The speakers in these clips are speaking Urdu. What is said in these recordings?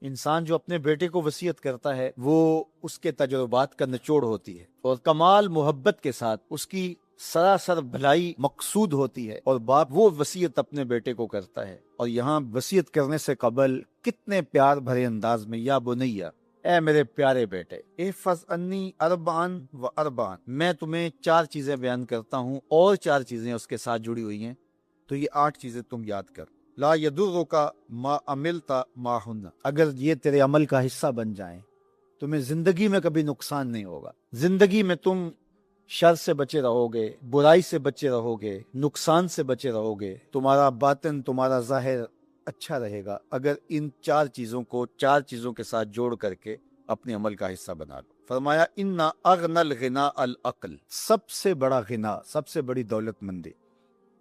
انسان جو اپنے بیٹے کو وصیت کرتا ہے وہ اس کے تجربات کا نچوڑ ہوتی ہے، اور کمال محبت کے ساتھ اس کی سراسر بھلائی مقصود ہوتی ہے، اور باپ وہ وصیت اپنے بیٹے کو کرتا ہے، اور یہاں وصیت کرنے سے قبل کتنے پیار بھرے انداز میں، یا بنیا، اے میرے پیارے بیٹے، احفظ انی اربعن و اربعن، میں تمہیں 4 چیزیں بیان کرتا ہوں اور 4 چیزیں اس کے ساتھ جڑی ہوئی ہیں، تو یہ 8 چیزیں تم یاد کر۔ لا یدرک ما عملت ماہن، اگر یہ تیرے عمل کا حصہ بن جائیں تمہیں زندگی میں کبھی نقصان نہیں ہوگا، زندگی میں تم شر سے بچے رہو گے، برائی سے بچے رہو گے، نقصان سے بچے رہو گے، تمہارا باطن تمہارا ظاہر اچھا رہے گا اگر ان 4 چیزوں کو 4 چیزوں کے ساتھ جوڑ کر کے اپنے عمل کا حصہ بنا لو۔ فرمایا ان اغنى الغناء العقل، سب سے بڑا غنا، سب سے بڑی دولت مندی،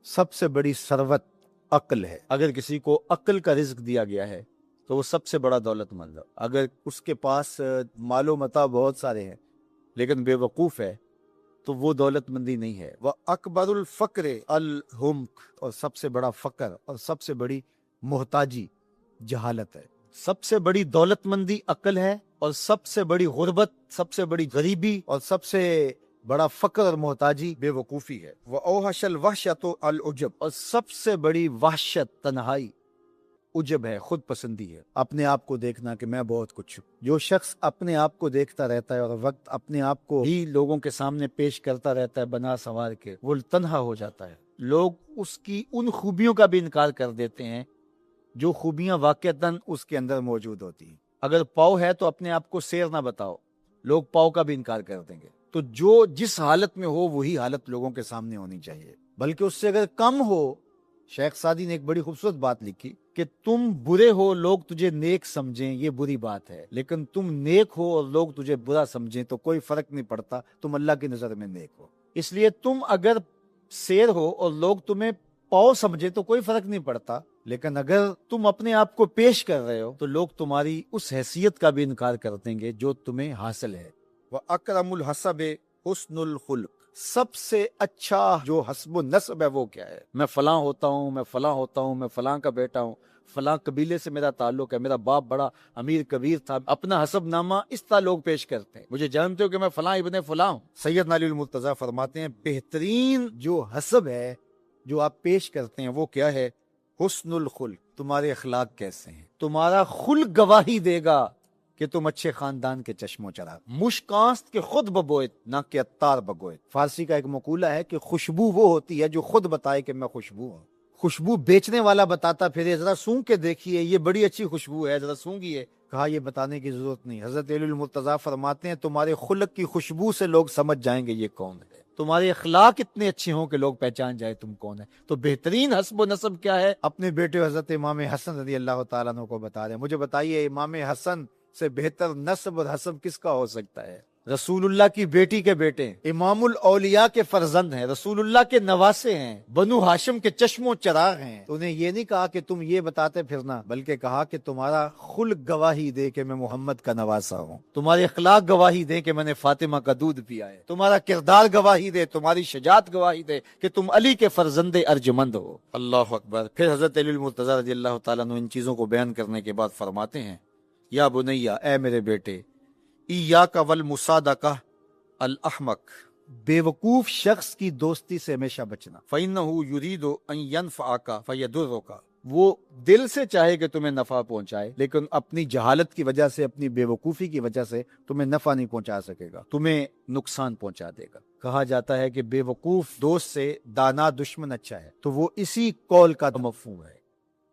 سب سے بڑی ثروت عقل ہے۔ اگر کسی کو عقل کا رزق دیا گیا ہے تو وہ سب سے بڑا دولت مند ہے۔ اگر اس کے پاس مال و متاع بہت سارے ہیں لیکن بے وقوف ہے تو وہ دولت مندی نہیں ہے۔ وہ اکبر الفقر الحمق، اور سب سے بڑا فقر اور سب سے بڑی محتاجی جہالت ہے۔ سب سے بڑی دولت مندی عقل ہے، اور سب سے بڑی غربت، سب سے بڑی غریبی اور سب سے بڑا فقر اور محتاجی بے وقوفی ہے۔ وَأَوْحَشَ الْوَحْشَةُ الْعُجْبُ، اور سب سے بڑی وحشت تنہائی عجب ہے، خود پسندی ہے، اپنے آپ کو دیکھنا کہ میں بہت کچھ ہوں۔ جو شخص اپنے آپ کو دیکھتا رہتا ہے اور وقت اپنے آپ کو ہی لوگوں کے سامنے پیش کرتا رہتا ہے بنا سنوار کے، وہ تنہا ہو جاتا ہے۔ لوگ اس کی ان خوبیوں کا بھی انکار کر دیتے ہیں جو خوبیاں واقعتاً اس کے اندر موجود ہوتی ہیں۔ اگر پاؤ ہے تو اپنے آپ کو سیر نہ بتاؤ، لوگ پاؤ کا بھی انکار کر دیں گے۔ تو جو جس حالت میں ہو وہی حالت لوگوں کے سامنے ہونی چاہیے، بلکہ اس سے اگر کم ہو۔ شیخ سعدی نے ایک بڑی خوبصورت بات لکھی کہ تم برے ہو لوگ تجھے نیک سمجھیں یہ بری بات ہے، لیکن تم نیک ہو اور لوگ تجھے برا سمجھیں تو کوئی فرق نہیں پڑتا، تم اللہ کی نظر میں نیک ہو۔ اس لیے تم اگر سیر ہو اور لوگ تمہیں پاؤ سمجھے تو کوئی فرق نہیں پڑتا، لیکن اگر تم اپنے آپ کو پیش کر رہے ہو تو لوگ تمہاری اس حیثیت کا بھی انکار کر دیں گے جو تمہیں حاصل ہے۔ وَأَكْرَمُ الْحَسَبِ حُسْنُ الْخُلُقِ، سب سے اچھا جو حسب و نسب ہے وہ کیا ہے؟ میں فلاں ہوتا ہوں، میں فلاں ہوتا ہوں، میں فلاں کا بیٹا ہوں، فلاں قبیلے سے میرا تعلق ہے، میرا باپ بڑا امیر کبیر تھا۔ اپنا حسب نامہ اس طرح لوگ پیش کرتے ہیں، مجھے جانتے ہو کہ میں فلاں ابن فلاں ہوں۔ سیدنا علی المرتضیٰ فرماتے ہیں بہترین جو حسب ہے جو آپ پیش کرتے ہیں وہ کیا ہے؟ حسن الخلق، تمہارے اخلاق کیسے ہیں، تمہارا خلق گواہی دے گا کہ تم اچھے خاندان کے چشم و چراغ۔ مشکاست کے خود ببوئت نہ کہ عطار بگوئت۔ فارسی کا ایک مقولہ ہے کہ خوشبو وہ ہوتی ہے جو خود بتائے کہ میں خوشبو ہوں۔ خوشبو بیچنے والا بتاتا پھرے ذرا سونگ کے دیکھیے یہ بڑی اچھی خوشبو ہے، ذرا سونگیے، کہا یہ بتانے کی ضرورت نہیں۔ حضرت علی المرتضیٰ فرماتے ہیں تمہارے خلق کی خوشبو سے لوگ سمجھ جائیں گے یہ کون ہے، تمہارے اخلاق اتنے اچھے ہوں کہ لوگ پہچان جائے تم کون ہے۔ تو بہترین حسب و نسب کیا ہے؟ اپنے بیٹے حضرت امام حسن رضی اللہ تعالیٰ عنہ کو بتا رہے ہیں، مجھے بتائیے امام حسن سے بہتر نسب اور حسب کس کا ہو سکتا ہے؟ رسول اللہ کی بیٹی کے بیٹے، امام الاولیاء کے فرزند ہیں، رسول اللہ کے نواسے ہیں، بنو ہاشم کے چشم و چراغ ہیں۔ تو انہیں یہ نہیں کہا کہ تم یہ بتاتے پھرنا، بلکہ کہا کہ تمہارا خلق گواہی دے کہ میں محمد کا نواسا ہوں، تمہارے اخلاق گواہی دے کہ میں نے فاطمہ کا دودھ پیا ہے، تمہارا کردار گواہی دے، تمہاری شجاعت گواہی دے کہ تم علی کے فرزند ارجمند ہو۔ اللہ اکبر۔ پھر حضرت علی المرتضیٰ رضی اللہ تعالیٰ عنہ ان چیزوں کو بیان کرنے کے بعد فرماتے ہیں یا بنیا، اے میرے بیٹے، ایاک والمصادقہ الاحمق، بے وقوف شخص کی دوستی سے ہمیشہ بچنا۔ فإنہ یرید ان ینفعک فیضرک، وہ دل سے چاہے کہ تمہیں نفع پہنچائے لیکن اپنی جہالت کی وجہ سے، اپنی بے وقوفی کی وجہ سے تمہیں نفع نہیں پہنچا سکے گا، تمہیں نقصان پہنچا دے گا۔ کہا جاتا ہے کہ بے وقوف دوست سے دانا دشمن اچھا ہے، تو وہ اسی قول کا مفہوم ہے۔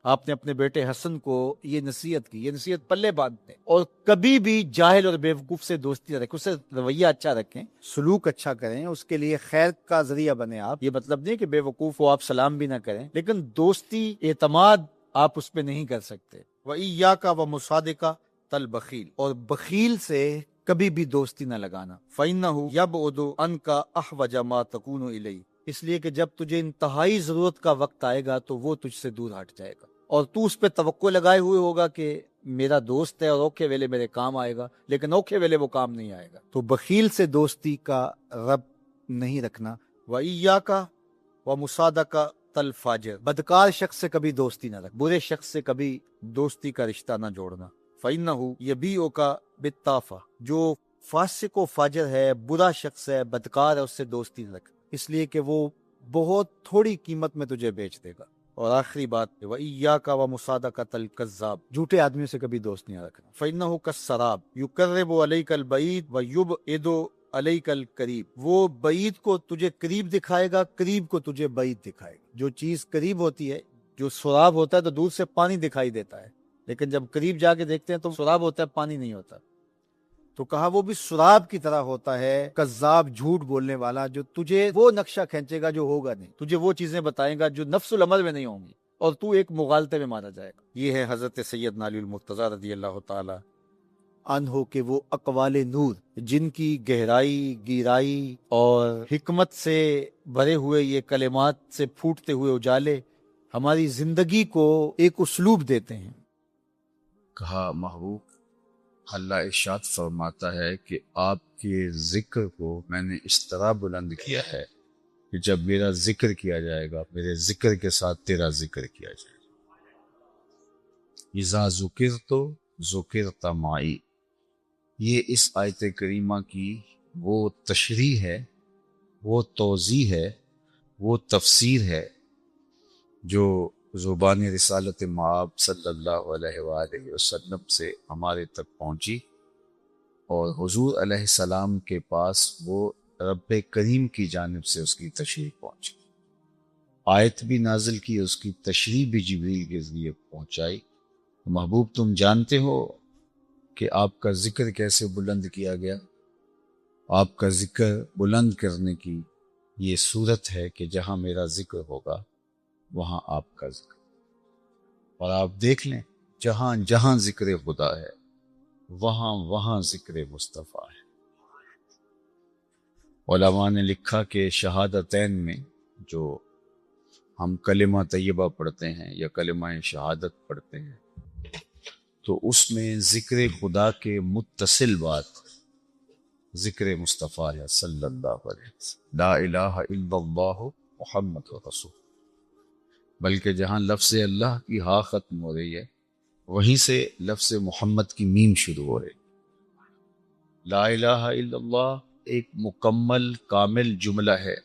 آپ نے اپنے بیٹے حسن کو یہ نصیحت کی، یہ نصیحت پلے باندھ دیں، اور کبھی بھی جاہل اور بے وقوف سے دوستی رکھیں، اس سے رویہ اچھا رکھیں، سلوک اچھا کریں، اس کے لیے خیر کا ذریعہ بنیں آپ۔ یہ مطلب نہیں کہ بے وقوف کو آپ سلام بھی نہ کریں، لیکن دوستی، اعتماد آپ اس پہ نہیں کر سکتے۔ وَإِيَّاكَ وَمُصَادِقَةَ الْبَخِيلِ، اور بخیل سے کبھی بھی دوستی نہ لگانا۔ فَإِنَّهُ يَبْعُدُ عَنْكَ أَحْوَجَ مَا تَكُونُ إِلَيْهِ، اس لیے کہ جب تجھے انتہائی ضرورت کا وقت آئے گا تو وہ تجھ سے دور ہٹ جائے گا، اور تو اس پہ توقع لگائے ہوئے ہوگا کہ میرا دوست ہے اور اوکھے ویلے میرے کام آئے گا، لیکن اوکھے ویلے وہ کام نہیں آئے گا۔ تو بخیل سے دوستی کا رب نہیں رکھنا۔ وَإِيَّاكَ وَمُصَادَقَةَ الْفَاجِرِ، بدکار شخص سے کبھی دوستی نہ رکھ، برے شخص سے کبھی دوستی کا رشتہ نہ جوڑنا۔ فَإِنَّهُ يَبِيعُكَ بِالطَّافَةِ، جو فاسق و فاجر ہے، برا شخص ہے، بدکار ہے، اس سے دوستی نہ رکھ، اس لیے کہ وہ بہت تھوڑی قیمت میں تجھے بیچ دے گا۔ اور آخری بات، وَإِيَّاكَ وَمُصَادَقَةَ الْكَذَّابِ، جھوٹے آدمیوں سے کبھی دوست نہیں رکھنا۔ فَإِنَّهُ كَالسَّرَابِ يُقَرِّبُ عَلَيْكَ الْبَعِيدَ وَيُبْعِدُ عَلَيْكَ الْقَرِيبَ، وہ بعید کو تجھے قریب دکھائے گا، قریب کو تجھے بعید دکھائے گا۔ جو چیز قریب ہوتی ہے، جو سراب ہوتا ہے تو دور سے پانی دکھائی دیتا ہے، لیکن جب قریب جا کے دیکھتے ہیں تو سراب ہوتا ہے، پانی نہیں ہوتا۔ تو کہا وہ بھی سراب کی طرح ہوتا ہے، کذاب، جھوٹ بولنے والا، جو تجھے وہ نقشہ کھینچے گا جو ہوگا نہیں، تجھے وہ چیزیں بتائے گا جو نفس العمل میں نہیں ہوں گی، اور تو ایک مغالطے میں مارا جائے گا۔ یہ ہے حضرت سیدنا علی المرتضیٰ رضی اللہ تعالی عنہ کے وہ اقوال نور، جن کی گہرائی، گیرائی اور حکمت سے بھرے ہوئے یہ کلمات سے پھوٹتے ہوئے اجالے ہماری زندگی کو ایک اسلوب دیتے ہیں۔ کہا محبوب، اللہ ارشاد فرماتا ہے کہ آپ کے ذکر کو میں نے اس طرح بلند کیا ہے کہ جب میرا ذکر کیا جائے گا، میرے ذکر کے ساتھ تیرا ذکر کیا جائے گا۔ اذا ذکرت ذکرت معی، یہ اس آیت کریمہ کی وہ تشریح ہے، وہ توضیح ہے، وہ تفسیر ہے جو زبان رسالت مآب صلی اللہ علیہ وآلہ وسلم سے ہمارے تک پہنچی، اور حضور علیہ السلام کے پاس وہ رب کریم کی جانب سے اس کی تشریح پہنچی، آیت بھی نازل کی، اس کی تشریح بھی جبریل کے ذریعے پہنچائی۔ محبوب، تم جانتے ہو کہ آپ کا ذکر کیسے بلند کیا گیا؟ آپ کا ذکر بلند کرنے کی یہ صورت ہے کہ جہاں میرا ذکر ہوگا وہاں آپ کا ذکر، اور آپ دیکھ لیں جہاں جہاں ذکر خدا ہے وہاں وہاں ذکر مصطفیٰ ہے۔ علماء نے لکھا کہ شہادتین میں جو ہم کلمہ طیبہ پڑھتے ہیں یا کلمہ شہادت پڑھتے ہیں، تو اس میں ذکر خدا کے متصل بات ذکر مصطفیٰ ہے صلی اللہ علیہ وسلم، لا الہ الا اللہ محمد رسول، بلکہ جہاں لفظ اللہ کی ہا ختم ہو رہی ہے وہیں سے لفظ محمد کی میم شروع ہو رہی۔ لا الہ الا اللہ ایک مکمل کامل جملہ ہے،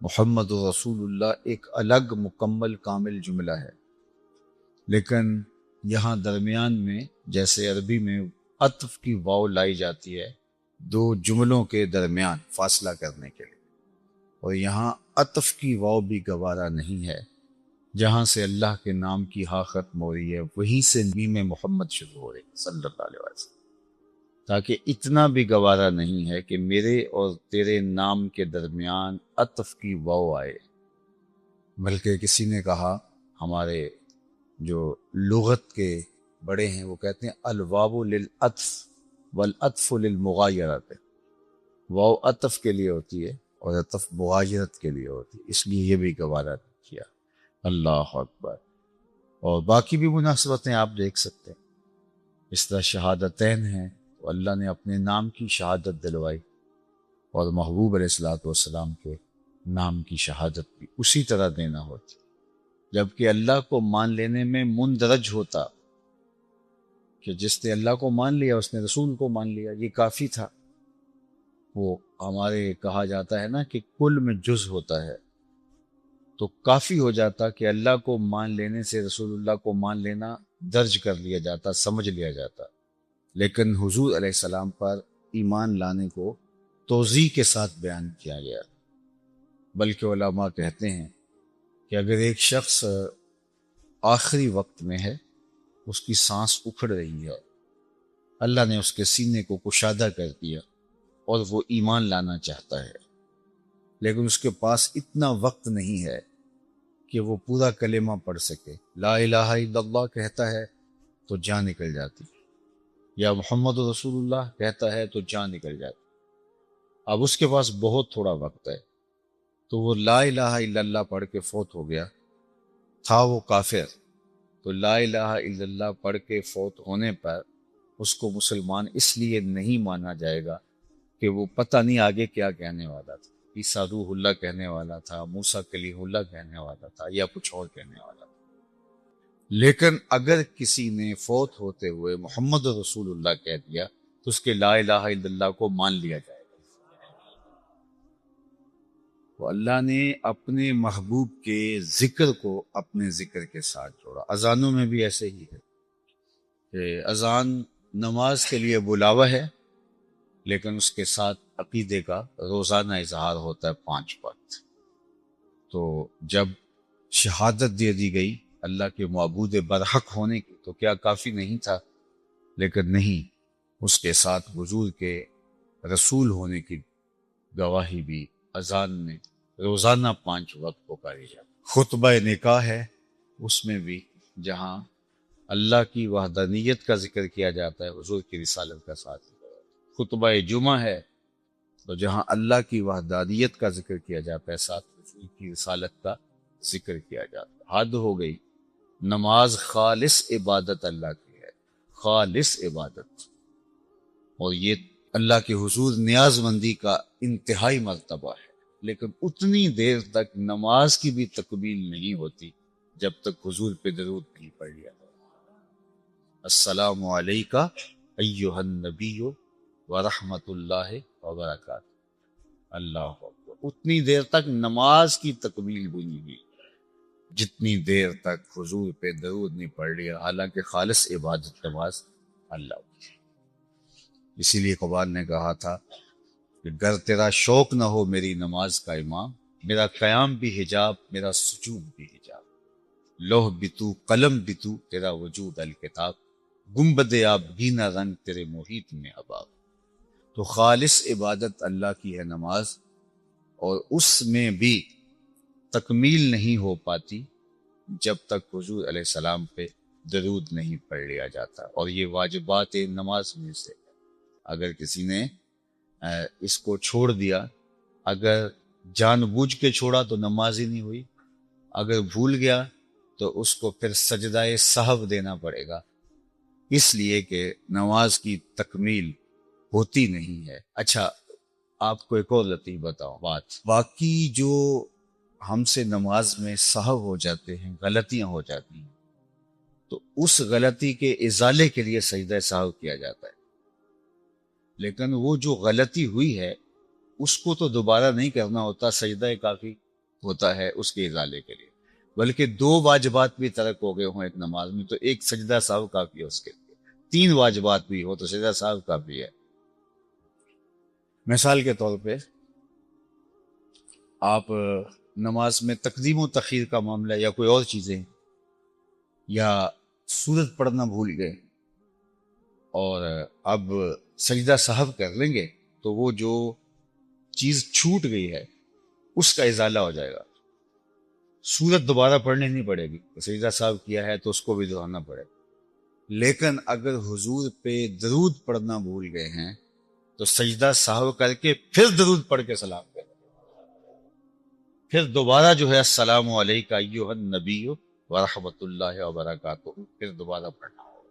محمد رسول اللہ ایک الگ مکمل کامل جملہ ہے، لیکن یہاں درمیان میں جیسے عربی میں عطف کی واو لائی جاتی ہے دو جملوں کے درمیان فاصلہ کرنے کے لیے، اور یہاں عطف کی واو بھی گوارا نہیں ہے، جہاں سے اللہ کے نام کی ہا ختم ہو رہی ہے وہیں سے میم محمد شروع ہو رہی ہے صلی اللہ علیہ وسلم، تاکہ اتنا بھی گوارا نہیں ہے کہ میرے اور تیرے نام کے درمیان عطف کی واو آئے۔ بلکہ کسی نے کہا، ہمارے جو لغت کے بڑے ہیں وہ کہتے ہیں الواو للعطف والعطف للمغایرت، واو عطف کے لیے ہوتی ہے اور عطف مغایرت کے لیے ہوتی ہے، اس لیے یہ بھی گوارا نہیں کیا۔ اللہ اکبر۔ اور باقی بھی مناسبتیں آپ دیکھ سکتے ہیں، اس طرح شہادتین ہیں تو اللہ نے اپنے نام کی شہادت دلوائی، اور محبوب علیہ الصلوۃ والسلام کے نام کی شہادت بھی اسی طرح دینا ہوتی، جبکہ اللہ کو مان لینے میں مندرج ہوتا کہ جس نے اللہ کو مان لیا اس نے رسول کو مان لیا، یہ کافی تھا۔ وہ ہمارے کہا جاتا ہے نا کہ کل میں جز ہوتا ہے، تو کافی ہو جاتا کہ اللہ کو مان لینے سے رسول اللہ کو مان لینا درج کر لیا جاتا، سمجھ لیا جاتا، لیکن حضور علیہ السلام پر ایمان لانے کو توضیح کے ساتھ بیان کیا گیا۔ بلکہ علماء کہتے ہیں کہ اگر ایک شخص آخری وقت میں ہے، اس کی سانس اکھڑ رہی ہے، اللہ نے اس کے سینے کو کشادہ کر دیا اور وہ ایمان لانا چاہتا ہے، لیکن اس کے پاس اتنا وقت نہیں ہے کہ وہ پورا کلمہ پڑھ سکے، لا الہ الا اللہ کہتا ہے تو جان نکل جاتی، یا محمد رسول اللہ کہتا ہے تو جان نکل جاتی۔ اب اس کے پاس بہت تھوڑا وقت ہے، تو وہ لا الہ الا اللہ پڑھ کے فوت ہو گیا، تھا وہ کافر، تو لا الہ الا اللہ پڑھ کے فوت ہونے پر اس کو مسلمان اس لیے نہیں مانا جائے گا کہ وہ پتہ نہیں آگے کیا کہنے والا تھا، عیسیٰ روح اللہ کہنے والا تھا، موسیٰ کلیم اللہ کہنے والا تھا، یا کچھ اور کہنے والا تھا۔ لیکن اگر کسی نے فوت ہوتے ہوئے محمد رسول اللہ کہہ دیا تو اس کے لا الہ الا اللہ کو مان لیا جائے گا۔ تو اللہ نے اپنے محبوب کے ذکر کو اپنے ذکر کے ساتھ جوڑا۔ اذانوں میں بھی ایسے ہی ہے کہ اذان نماز کے لیے بلاوا ہے، لیکن اس کے ساتھ عقیدے کا روزانہ اظہار ہوتا ہے 5 وقت۔ تو جب شہادت دے دی گئی اللہ کے معبود برحق ہونے کی تو کیا کافی نہیں تھا؟ لیکن نہیں، اس کے ساتھ حضور کے رسول ہونے کی گواہی بھی اذان میں روزانہ 5 وقت پکاری جاتی۔ خطبہ نکاح ہے، اس میں بھی جہاں اللہ کی وحدانیت کا ذکر کیا جاتا ہے حضور کی رسالت کا ساتھ۔ خطبہ جمعہ ہے تو جہاں اللہ کی وحدانیت کا ذکر کیا جاتا ہے ساتھ حضور کی رسالت کا ذکر کیا جاتا ہے۔ حد ہو گئی، نماز خالص عبادت اللہ کی ہے، خالص عبادت، اور یہ اللہ کے حضور نیاز مندی کا انتہائی مرتبہ ہے۔ لیکن اتنی دیر تک نماز کی بھی تکمیل نہیں ہوتی جب تک حضور پہ درود نہیں پڑھ لیا جائے۔ السلام علیکہ ایہا النبی ورحمۃ اللہ وبرکاتہ۔ اللہ اکبر، اتنی دیر تک نماز کی تکمیل بھی نہیں ہوئی جتنی دیر تک حضور پہ درود نہیں پڑھ لیا، حالانکہ خالص عبادت نماز اللہ کی۔ اسی لیے قرآن نے کہا تھا کہ گر تیرا شوق نہ ہو میری نماز کا امام، میرا قیام بھی حجاب، میرا سجود بھی حجاب، لوح بھی تو قلم بھی تو، تیرا وجود الکتاب، گنبد آبگینہ رنگ تیرے محیط میں حباب۔ تو خالص عبادت اللہ کی ہے نماز، اور اس میں بھی تکمیل نہیں ہو پاتی جب تک حضور علیہ السلام پہ درود نہیں پڑھ لیا جاتا۔ اور یہ واجبات نماز میں سے اگر کسی نے اس کو چھوڑ دیا، اگر جان بوجھ کے چھوڑا تو نماز ہی نہیں ہوئی، اگر بھول گیا تو اس کو پھر سجدہ سہو دینا پڑے گا، اس لیے کہ نماز کی تکمیل ہوتی نہیں ہے۔ اچھا، آپ کو ایک اور لطیف بتاؤ بات، باقی جو ہم سے نماز میں سہو ہو جاتے ہیں، غلطیاں ہو جاتی ہیں، تو اس غلطی کے ازالے کے لیے سجدہ سہو کیا جاتا ہے، لیکن وہ جو غلطی ہوئی ہے اس کو تو دوبارہ نہیں کرنا ہوتا، سجدہ کافی ہوتا ہے اس کے ازالے کے لیے۔ بلکہ 2 واجبات بھی ترک ہو گئے ہوں ایک نماز میں تو ایک سجدہ سہو کافی ہے اس کے لیے، 3 واجبات بھی ہو تو سجدہ سہو کافی ہے۔ مثال کے طور پہ آپ نماز میں تقدیم و تخیر کا معاملہ یا کوئی اور چیزیں، یا سورت پڑھنا بھول گئے اور اب سجدہ سہو کر لیں گے تو وہ جو چیز چھوٹ گئی ہے اس کا ازالہ ہو جائے گا، سورت دوبارہ پڑھنی نہیں پڑے گی، سجدہ سہو کیا ہے تو اس کو بھی دہرانا پڑے گا۔ لیکن اگر حضور پہ درود پڑھنا بھول گئے ہیں تو سجدہ سہو کر کے پھر درود پڑھ کے سلام کریں، پھر دوبارہ جو ہے السلام علیکہ ایہا النبی ورحمۃ اللہ وبرکاتہ پھر دوبارہ پڑھنا ہوگا۔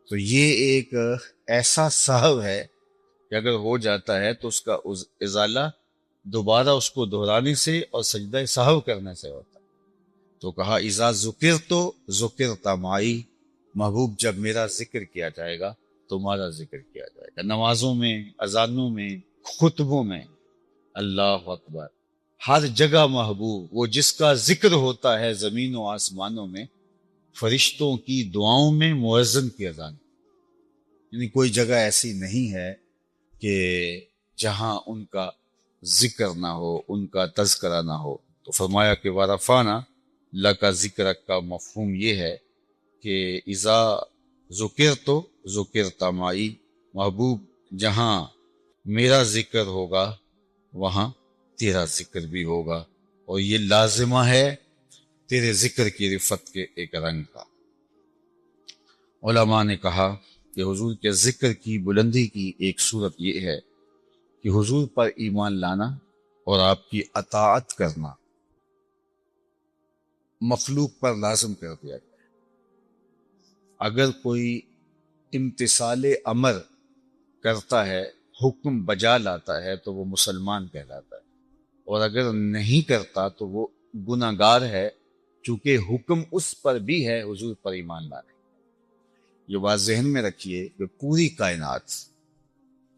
تو یہ ایک ایسا سہو ہے کہ اگر ہو جاتا ہے تو اس کا ازالہ دوبارہ اس کو دہرانے سے اور سجدہ سہو کرنے سے ہوتا ہے۔ تو کہا اذا ذکرت ذکرت معی، محبوب جب میرا ذکر کیا جائے گا تمہارا ذکر کیا جائے گا۔ نمازوں میں، اذانوں میں، خطبوں میں، اللہ اکبر، ہر جگہ محبوب، وہ جس کا ذکر ہوتا ہے زمین و آسمانوں میں، فرشتوں کی دعاؤں میں، مؤذن کی اذان، یعنی کوئی جگہ ایسی نہیں ہے کہ جہاں ان کا ذکر نہ ہو، ان کا تذکرہ نہ ہو۔ تو فرمایا کہ ورفعنا لک ذکرک کا مفہوم یہ ہے کہ اذا ذکرت ذکرت معی، محبوب جہاں میرا ذکر ہوگا وہاں تیرا ذکر بھی ہوگا، اور یہ لازمہ ہے تیرے ذکر کی رفت کے ایک رنگ کا۔ علماء نے کہا کہ حضور کے ذکر کی بلندی کی ایک صورت یہ ہے کہ حضور پر ایمان لانا اور آپ کی اطاعت کرنا مخلوق پر لازم کر دیا گیا۔ اگر کوئی امتثال امر کرتا ہے، حکم بجا لاتا ہے تو وہ مسلمان کہلاتا ہے، اور اگر نہیں کرتا تو وہ گناہگار ہے، چونکہ حکم اس پر بھی ہے حضور پر ایمان لانے۔ یہ بات ذہن میں رکھیے کہ پوری کائنات،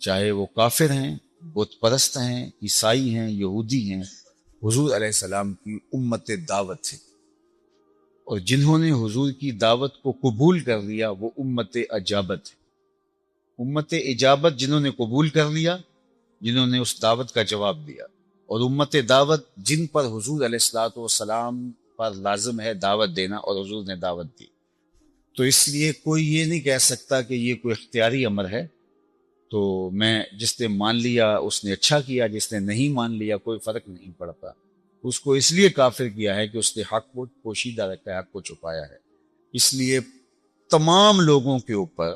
چاہے وہ کافر ہیں، بت پرست ہیں، عیسائی ہیں، یہودی ہیں، حضور علیہ السلام کی امت دعوت ہے، اور جنہوں نے حضور کی دعوت کو قبول کر لیا وہ امت اجابت ہے۔ امت اجابت جنہوں نے قبول کر لیا، جنہوں نے اس دعوت کا جواب دیا، اور امت دعوت جن پر حضور علیہ الصلوۃ والسلام پر لازم ہے دعوت دینا، اور حضور نے دعوت دی۔ تو اس لیے کوئی یہ نہیں کہہ سکتا کہ یہ کوئی اختیاری امر ہے، تو میں جس نے مان لیا اس نے اچھا کیا، جس نے نہیں مان لیا کوئی فرق نہیں پڑتا۔ اس کو اس لیے کافر کیا ہے کہ اس نے حق کو پوشیدہ رکھا ہے، حق کو چھپایا ہے۔ اس لیے تمام لوگوں کے اوپر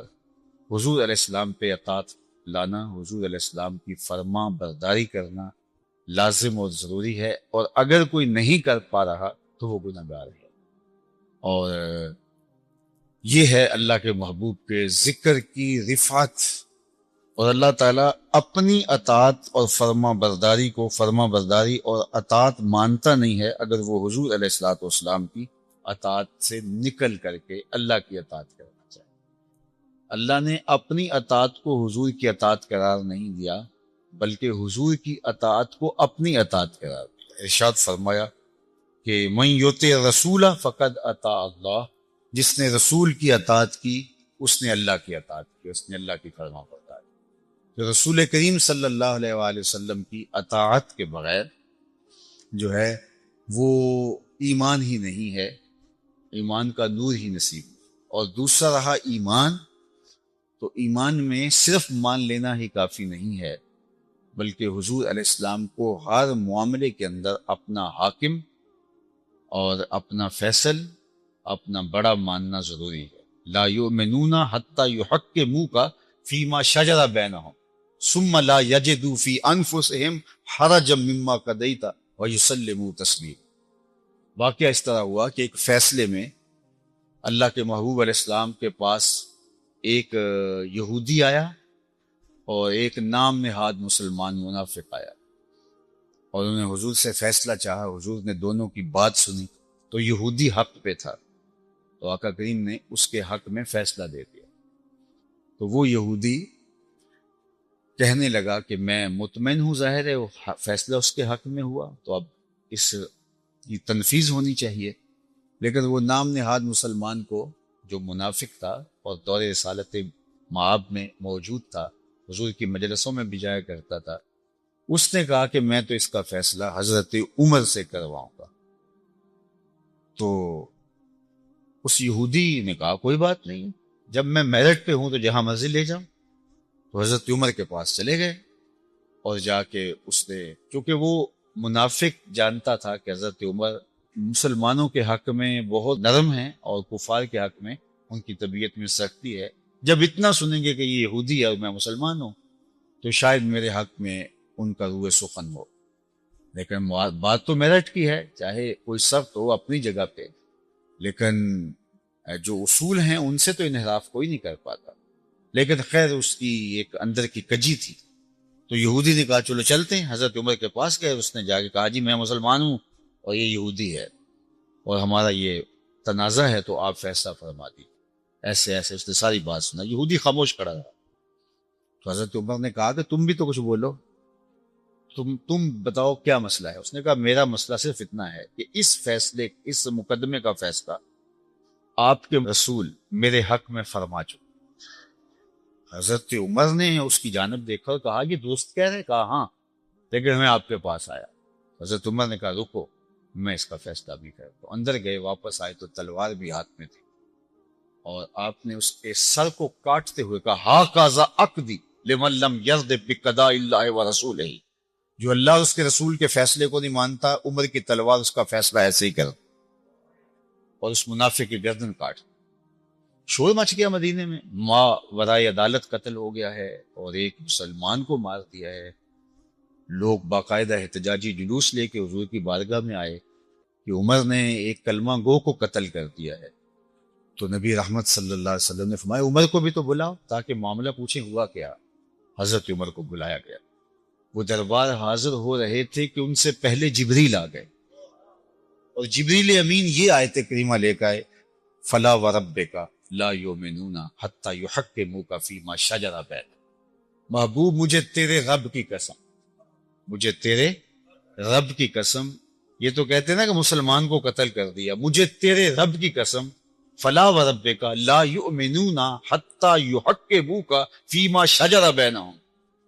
حضور علیہ السلام پہ اطاعت لانا، حضور علیہ السلام کی فرما برداری کرنا لازم اور ضروری ہے، اور اگر کوئی نہیں کر پا رہا تو وہ گناہ گار ہے۔ اور یہ ہے اللہ کے محبوب کے ذکر کی رفعت، اور اللہ تعالیٰ اپنی اطاعت اور فرما برداری اور اطاعت مانتا نہیں ہے اگر وہ حضور علیہ الصلوۃ والسلام کی اطاعت سے نکل کر کے اللہ کی اطاعت کرنا چاہے۔ اللہ نے اپنی اطاعت کو حضور کی اطاعت قرار نہیں دیا، بلکہ حضور کی اطاعت کو اپنی اطاعت قرار دیا۔ ارشاد فرمایا کہ من یطع الرسول فقد اطاع اللہ، جس نے رسول کی اطاعت کی اس نے اللہ کی اطاعت کی، اس نے اللہ کی فرما برداری۔ تو رسول کریم صلی اللہ علیہ وآلہ وسلم کی اطاعت کے بغیر جو ہے وہ ایمان ہی نہیں ہے، ایمان کا نور ہی نصیب۔ اور دوسرا رہا ایمان، تو ایمان میں صرف مان لینا ہی کافی نہیں ہے، بلکہ حضور علیہ السلام کو ہر معاملے کے اندر اپنا حاکم اور اپنا فیصل، اپنا بڑا ماننا ضروری ہے۔ لا یؤمنون حتی یحکموک فیما شجر بینہم ثم لا یجدوا فی انفسہم حرجا مما قضیت ویسلموا تسلیما۔ واقعہ اس طرح ہوا کہ ایک فیصلے میں اللہ کے محبوب علیہ السلام کے پاس ایک یہودی آیا اور ایک نام نہاد مسلمان منافق آیا، اور انہوں نے حضور سے فیصلہ چاہا۔ حضور نے دونوں کی بات سنی تو یہودی حق پہ تھا، تو آقا کریم نے اس کے حق میں فیصلہ دے دیا۔ تو وہ یہودی کہنے لگا کہ میں مطمئن ہوں، ظاہر ہے وہ فیصلہ اس کے حق میں ہوا تو اب اس کی تنفیذ ہونی چاہیے۔ لیکن وہ نام نہاد مسلمان کو، جو منافق تھا اور دور رسالت مآب میں موجود تھا، حضور کی مجلسوں میں بھی جایا کرتا تھا، اس نے کہا کہ میں تو اس کا فیصلہ حضرت عمر سے کرواؤں گا۔ تو اس یہودی نے کہا کوئی بات نہیں، جب میں میرٹ پہ ہوں تو جہاں مرضی لے جاؤں۔ تو حضرت عمر کے پاس چلے گئے، اور جا کے اس نے، چونکہ وہ منافق جانتا تھا کہ حضرت عمر مسلمانوں کے حق میں بہت نرم ہیں اور کفار کے حق میں ان کی طبیعت میں سختی ہے، جب اتنا سنیں گے کہ یہ یہودی ہے اور میں مسلمان ہوں تو شاید میرے حق میں ان کا روح سخن ہو۔ لیکن بات تو میرٹ کی ہے، چاہے کوئی سخت ہو اپنی جگہ پہ، لیکن جو اصول ہیں ان سے تو انحراف کوئی نہیں کر پاتا۔ لیکن خیر اس کی ایک اندر کی کجی تھی، تو یہودی نے کہا چلو چلتے ہیں۔ حضرت عمر کے پاس گئے، اس نے جا کے کہا جی میں مسلمان ہوں اور یہ یہودی ہے اور ہمارا یہ تنازع ہے، تو آپ فیصلہ فرما دیجیے۔ ایسے ایسے اس نے ساری بات سنا، یہودی خاموش کھڑا رہا۔ تو حضرت عمر نے کہا کہ تم بھی تو کچھ بولو، تم بتاؤ کیا مسئلہ ہے۔ اس نے کہا میرا مسئلہ صرف اتنا ہے کہ اس فیصلے، اس مقدمے کا فیصلہ آپ کے رسول میرے حق میں فرما چکے۔ حضرت عمر نے اس کی جانب دیکھا اور کہا یہ دوست کہہ رہے؟ کہا ہاں، لیکن میں آپ کے پاس آیا۔ حضرت عمر نے کہا رکو، میں اس کا فیصلہ بھی کرتا ہوں۔ اندر گئے، واپس آئے تو تلوار بھی ہاتھ میں تھی، اور آپ نے اس کے سر کو کاٹتے ہوئے کہا ہاکذا اقضی لمن لم یرض بقضاء اللہ ورسولہ، جو اللہ اور اس کے رسول کے فیصلے کو نہیں مانتا، عمر کی تلوار اس کا فیصلہ ایسے ہی کر، اور اس منافق کی گردن کاٹ۔ شور مچ گیا مدینے میں، ما ورائے عدالت قتل ہو گیا ہے اور ایک مسلمان کو مار دیا ہے۔ لوگ باقاعدہ احتجاجی جلوس لے کے حضور کی بارگاہ میں آئے کہ عمر نے ایک کلمہ گو کو قتل کر دیا ہے۔ تو نبی رحمت صلی اللہ علیہ وسلم نے فرمایا عمر کو بھی تو بلاؤ تاکہ معاملہ پوچھیں ہوا کیا۔ حضرت عمر کو بلایا گیا، وہ دربار حاضر ہو رہے تھے کہ ان سے پہلے جبریل آ گئے اور جبریل امین یہ آیت کریمہ لے کے آئے، فلا وربک لا یؤمنون حتی یحکموک فیما شجر بینہم، محبوب مجھے تیرے رب کی قسم، مجھے تیرے رب کی قسم، یہ تو کہتے ہیں نا کہ مسلمان کو قتل کر دیا، مجھے تیرے رب کی قسم، فلا وربک لا یؤمنون حتی یحکموک فیما شجر بینہم،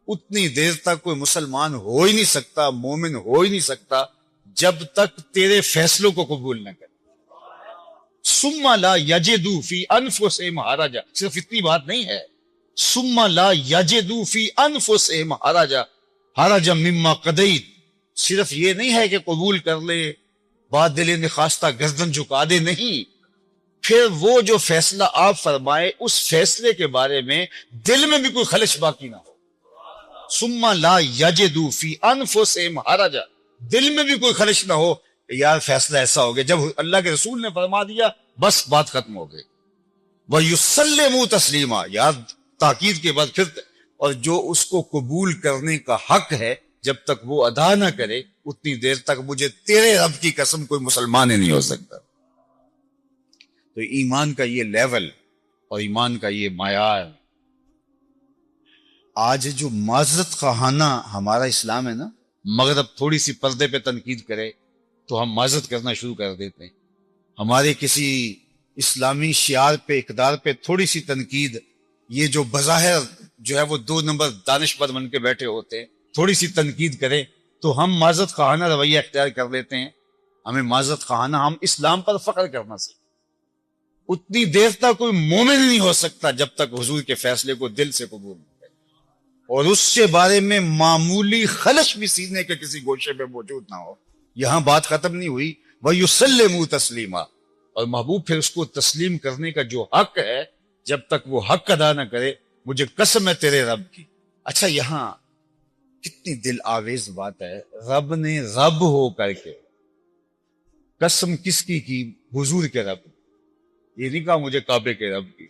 اتنی دیر تک کوئی مسلمان ہو ہی نہیں سکتا، مومن ہو ہی نہیں سکتا جب تک تیرے فیصلوں کو قبول نہ کرے، ثم لا یجدوا فی انفسہم حرجا، صرف اتنی بات نہیں ہے، ثم لا یجدوا فی انفسہم حرجا مما قضیت، صرف یہ نہیں ہے کہ قبول کر لے، بعد دل نخواستہ گردن جھکا دے، نہیں، پھر وہ جو فیصلہ آپ فرمائے اس فیصلے کے بارے میں دل میں بھی کوئی خلش باقی نہ ہو، ثم لا یجدوا فی انفسہم حرجا، دل میں بھی کوئی خلش نہ ہو کہ یار فیصلہ ایسا ہو گیا، جب اللہ کے رسول نے فرما دیا بس بات ختم ہو گئی، وَيُسَلِّمُوا تسلیما، یار تاکید کے بعد پھر، اور جو اس کو قبول کرنے کا حق ہے جب تک وہ ادا نہ کرے اتنی دیر تک مجھے تیرے رب کی قسم کوئی مسلمان ہی نہیں ہو سکتا۔ تو ایمان کا یہ لیول اور ایمان کا یہ معیار، آج جو معذرت خواہانہ ہمارا اسلام ہے نا، مغرب تھوڑی سی پردے پہ تنقید کرے تو ہم معذرت کرنا شروع کر دیتے ہیں، ہمارے کسی اسلامی شعار پہ، اقدار پہ تھوڑی سی تنقید، یہ جو بظاہر جو ہے وہ 2 نمبر دانشور بن کے بیٹھے ہوتے ہیں، تھوڑی سی تنقید کرے تو ہم معذرت خواہانہ رویہ اختیار کر لیتے ہیں، ہمیں معذرت خواہانہ، ہم اسلام پر فخر کرنا سیکھیں۔ اتنی دیر تک کوئی مومن نہیں ہو سکتا جب تک حضور کے فیصلے کو دل سے قبول نہیں کرے، اور اس کے بارے میں معمولی خلش بھی سینے کے کسی گوشے میں موجود نہ ہو۔ یہاں بات ختم نہیں ہوئی، وَيُسَلِّمُوا تسلیما، اور محبوب پھر اس کو تسلیم کرنے کا جو حق ہے جب تک وہ حق ادا نہ کرے، مجھے قسم ہے تیرے رب کی۔ اچھا یہاں کتنی دل آویز بات ہے، رب نے رب ہو کر کے قسم کس کی حضور کے رب، یہ نہیں کہا مجھے کعبے کے رب کی،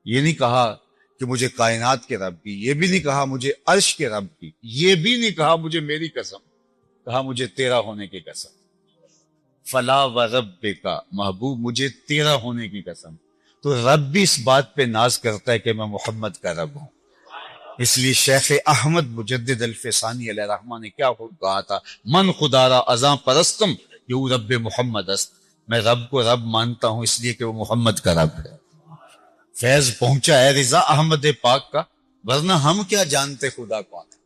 یہ نہیں کہا کہ مجھے کائنات کے رب کی، یہ بھی نہیں کہا مجھے عرش کے رب کی، یہ بھی نہیں کہا مجھے میری قسم، کہا مجھے تیرا ہونے کی قسم، فلا وربک، محبوب مجھے تیرا ہونے کی قسم۔ تو رب بھی اس بات پہ ناز کرتا ہے کہ میں محمد کا رب ہوں، اس لیے شیخ احمد مجدد الفسانی علیہ الرحمہ نے کیا کہا تھا، من خدا را ازاں پرستم یو رب محمد است، میں رب کو رب مانتا ہوں اس لیے کہ وہ محمد کا رب ہے۔ فیض پہنچا ہے رضا احمد پاک کا، ورنہ ہم کیا جانتے خدا کون ہے۔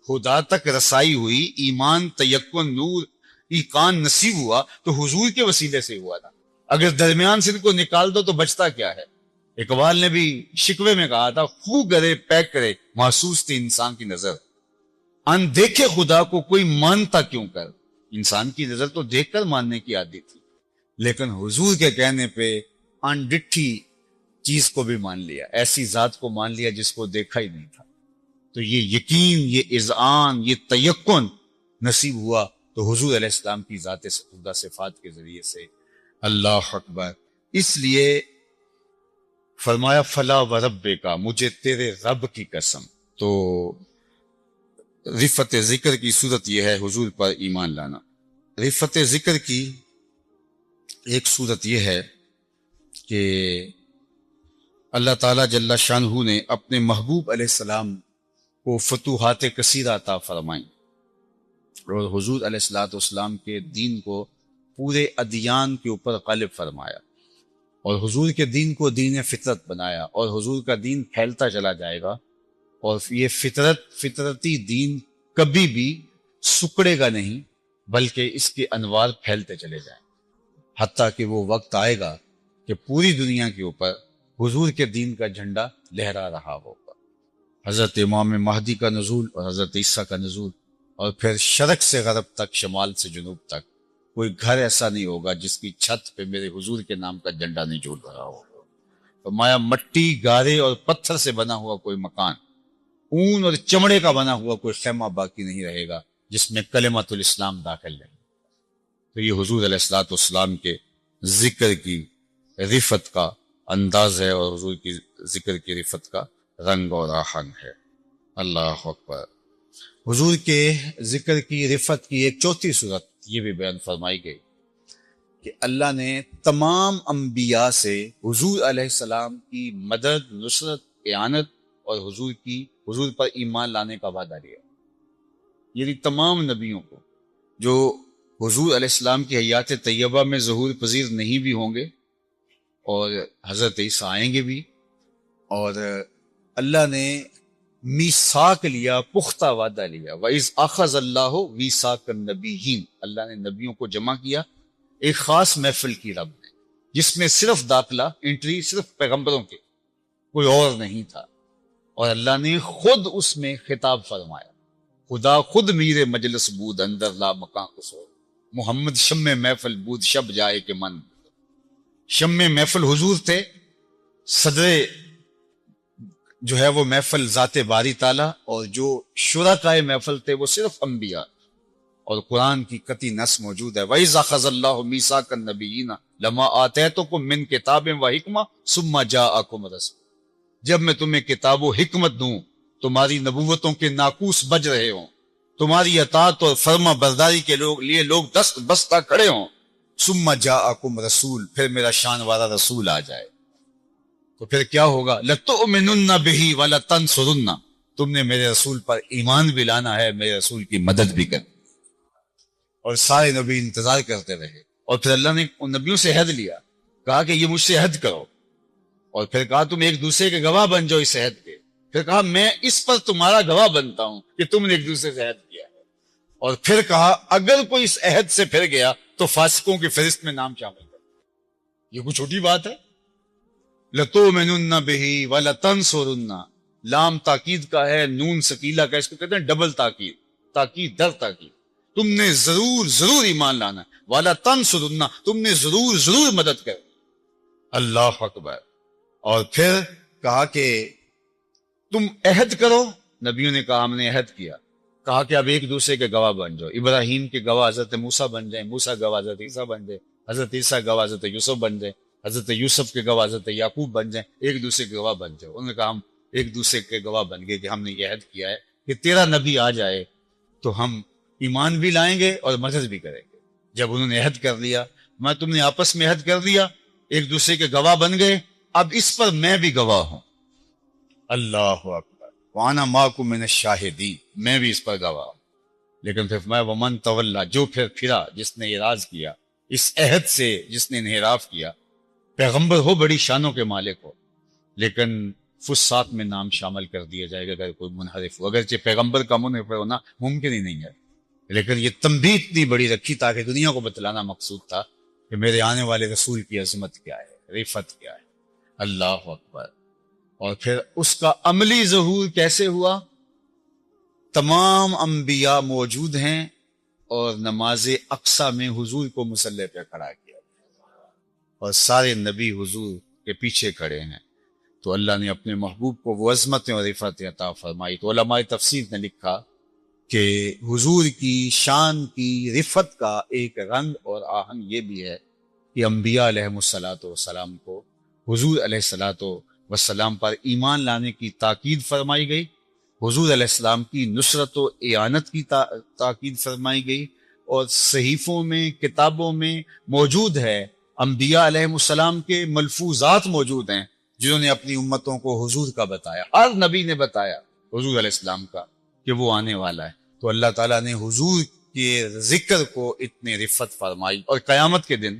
خدا تک رسائی ہوئی، ایمان، تیقن، نور، ایقان نصیب ہوا تو حضور کے وسیلے سے ہوا تھا، اگر درمیان سے ان کو نکال دو تو بچتا کیا ہے۔ اقبال نے بھی شکوے میں کہا تھا، خو گرے پیک کرے محسوس تھی انسان کی نظر، ان دیکھے خدا کو کوئی مانتا کیوں کر، انسان کی نظر تو دیکھ کر ماننے کی عادت تھی، لیکن حضور کے کہنے پہ ان ڈٹھی چیز کو بھی مان لیا، ایسی ذات کو مان لیا جس کو دیکھا ہی نہیں تھا۔ تو یہ یقین، یہ اذعان، یہ تیقن نصیب ہوا تو حضور علیہ السلام کی ذات خدا صفات کے ذریعے سے۔ اللہ اکبر۔ اس لیے فرمایا فلا وربک، مجھے تیرے رب کی قسم۔ تو رفت ذکر کی صورت یہ ہے حضور پر ایمان لانا۔ رفت ذکر کی ایک صورت یہ ہے کہ اللہ تعالیٰ جل شانہ نے اپنے محبوب علیہ السلام کو فتوحات کثیرہ عطا فرمائیں، اور حضور علیہ الصلوۃ والسلام کے دین کو پورے ادیان کے اوپر غالب فرمایا، اور حضور کے دین کو دین فطرت بنایا، اور حضور کا دین پھیلتا چلا جائے گا، اور یہ فطرتی دین کبھی بھی سکڑے گا نہیں، بلکہ اس کے انوار پھیلتے چلے جائیں، حتیٰ کہ وہ وقت آئے گا کہ پوری دنیا کے اوپر حضور کے دین کا جھنڈا لہرا رہا ہوگا۔ حضرت امام مہدی کا نزول اور حضرت عیسیٰ کا نزول، اور پھر شرق سے غرب تک، شمال سے جنوب تک کوئی گھر ایسا نہیں ہوگا جس کی چھت پہ میرے حضور کے نام کا جھنڈا نہیں جھول رہا ہوگا۔ فرمایا مٹی، گارے اور پتھر سے بنا ہوا کوئی مکان، اون اور چمڑے کا بنا ہوا کوئی خیمہ باقی نہیں رہے گا جس میں کلمۃ الاسلام داخل رہے۔ تو یہ حضور علیہ الصلوۃ والسلام کے ذکر کی رفت کا انداز ہے، اور حضور کی ذکر کی رفت کا رنگ اور آہنگ ہے۔ اللہ اکبر۔ حضور کے ذکر کی رفت کی ایک چوتھی صورت یہ بھی بیان فرمائی گئی کہ اللہ نے تمام انبیاء سے حضور علیہ السلام کی مدد، نصرت، اعانت اور حضور پر ایمان لانے کا وعدہ لیا. یعنی تمام نبیوں کو جو حضور علیہ السلام کی حیات طیبہ میں ظہور پذیر نہیں بھی ہوں گے، اور حضرت عیسیٰ آئیں گے بھی، اور اللہ نے میثاق لیا، پختہ وعدہ لیا. وَإِذْ أَخَذَ اللَّهُ مِيثَاقَ النَّبِيِّينَ، اللہ نے نبیوں کو جمع کیا ایک خاص محفل کی رب میں، جس میں صرف داخلہ، انٹری صرف پیغمبروں کے، کوئی اور نہیں تھا. اور اللہ نے خود اس میں خطاب فرمایا، خدا خود میرے مجلس بود اندر لا مکان قصور، محمد شم محفل بود شب جائے کہ من. شم محفل حضور تھے، صدر جو ہے وہ محفل ذات باری تعالیٰ، اور جو شرکائے محفل تھے وہ صرف انبیاء. اور قرآن کی قطعی نص موجود ہے، وَإِذْ أَخَذَ اللَّهُ مِيثَاقَ النَّبِيِّينَ لَمَا آتَيْتُكُم مِّن كِتَابٍ وَحِكْمَةٍ ثُمَّ جَاءَكُمْ رَسُولٌ، جب میں تمہیں کتاب و حکمت دوں، تمہاری نبوتوں کے ناقوس بج رہے ہوں، تمہاری اطاعت اور فرما برداری کے لیے لوگ دست بستہ کھڑے ہوں، ثُمَّ جَاءَكُمْ رَسُولٌ، پھر میرا شان والا رسول آ جائے، تو پھر کیا ہوگا؟ لَتُؤْمِنُنَّ بِهِ وَلَتَنْصُرُنَّ، تم نے میرے رسول پر ایمان بھی لانا ہے، میرے رسول کی مدد بھی کرنی. اور سارے نبی انتظار کرتے رہے، اور پھر اللہ نے ان نبیوں سے عہد لیا، کہا کہ یہ مجھ سے عہد کرو، اور پھر کہا تم ایک دوسرے کے گواہ بن جاؤ اس عہد کے. پھر کہا میں اس پر تمہارا گواہ بنتا ہوں کہ تم نے ایک دوسرے سے عہد کیا ہے. اور پھر کہا اگر کوئی اس عہد سے پھر گیا تو فاسقوں کی فہرست میں نام شامل کر. یہ کوئی چھوٹی بات ہے؟ لَتُؤْمِنُنَّ بِهِ وَلَتَنْصُرُنَّ، لام تاکید کا ہے، نون ثقیلہ کا، اس کو کہتے ہیں ڈبل تاکید، تاکید در تاکید. تم نے ضرور ایمان لانا، وَلَتَنْصُرُنَّ، تم نے ضرور مدد کر. اللہ اکبر. اور پھر کہا کہ تم عہد کرو، نبیوں نے کہا ہم نے عہد کیا. کہا کہ اب ایک دوسرے کے گواہ بن جاؤ، ابراہیم کے گواہ حضرت موسیٰ بن جائیں، موسیٰ گواہ حضرت عیسیٰ بن جائیں، حضرت عیسیٰ گواہ حضرت یوسف بن جائیں، حضرت یوسف کے گواہ حضرت یعقوب بن جائیں، ایک دوسرے کے گواہ بن جاؤ. انہوں نے کہا ہم ایک دوسرے کے گواہ بن گئے کہ ہم نے یہ عہد کیا ہے کہ تیرا نبی آ جائے تو ہم ایمان بھی لائیں گے اور مدد بھی کریں گے. جب انہوں نے عہد کر لیا، میں تم نے آپس میں عہد کر لیا، ایک دوسرے کے گواہ بن گئے، اب اس پر میں بھی گواہ ہوں. اللہ اکبر. وَأَنَا مَعَكُم مِّنَ الشَّاهِدِينَ، میں بھی اس پر گواہ ہوں. لیکن پھر میں وَمَن تَوَلَّىٰ، جو پھرا، جس نے اعراض کیا اس عہد سے، جس نے انحراف کیا. پیغمبر ہو، بڑی شانوں کے مالک ہو، لیکن فساق میں نام شامل کر دیا جائے گا اگر کوئی منحرف ہو. اگرچہ پیغمبر کا منحرف ہونا ممکن ہی نہیں ہے، لیکن یہ تنبیہ اتنی بڑی رکھی تاکہ دنیا کو بتلانا مقصود تھا کہ میرے آنے والے رسول کی عظمت کیا ہے، رفت کیا ہے. اللہ اکبر. اور پھر اس کا عملی ظہور کیسے ہوا؟ تمام انبیاء موجود ہیں اور نماز اقصیٰ میں حضور کو مصلی پہ کھڑا کیا اور سارے نبی حضور کے پیچھے کھڑے ہیں. تو اللہ نے اپنے محبوب کو وہ عظمتیں اور رفعتیں عطا فرمائی. تو علماء تفسیر نے لکھا کہ حضور کی شان کی رفعت کا ایک رنگ اور آہنگ یہ بھی ہے کہ انبیاء علیہم الصلاۃ والسلام کو حضور علیہ الصلاۃ والسلام پر ایمان لانے کی تاکید فرمائی گئی، حضور علیہ السلام کی نصرت و اعانت کی تاکید فرمائی گئی، اور صحیفوں میں، کتابوں میں موجود ہے، انبیاء علیہم السلام کے ملفوظات موجود ہیں جنہوں نے اپنی امتوں کو حضور کا بتایا. ہر نبی نے بتایا حضور علیہ السلام کا کہ وہ آنے والا ہے. تو اللہ تعالیٰ نے حضور کے ذکر کو اتنے رفعت فرمائی، اور قیامت کے دن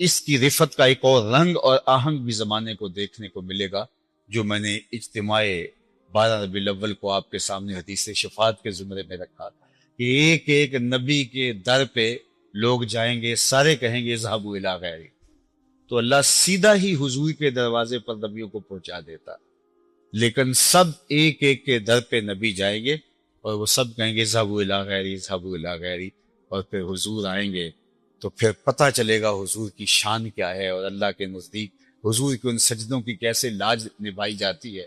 اس کی رفعت کا ایک اور رنگ اور آہنگ بھی زمانے کو دیکھنے کو ملے گا، جو میں نے اجتماع 12 ربیع الاول کو آپ کے سامنے حدیث شفاعت کے زمرے میں رکھا کہ ایک ایک نبی کے در پہ لوگ جائیں گے، سارے کہیں گے اذهبوا الی غیری، تو اللہ سیدھا ہی حضور کے دروازے پر نبیوں کو پہنچا دیتا. لیکن سب ایک ایک کے در پہ نبی جائیں گے اور وہ سب کہیں گے اذهبوا الی غیری، اذهبوا الی غیری، اور پھر حضور آئیں گے تو پھر پتہ چلے گا حضور کی شان کیا ہے اور اللہ کے نزدیک حضور کے ان سجدوں کی کیسے لاج نبھائی جاتی ہے.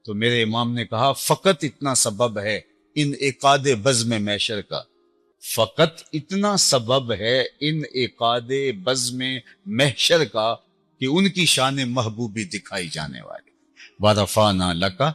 تو میرے امام نے کہا فقط اتنا سبب ہے ان عقاد بزم محشر کا، فقط اتنا سبب ہے ان عقاد بزم محشر کا کہ ان کی شان محبوبی دکھائی جانے والی. وَرَفَعْنَا لَكَ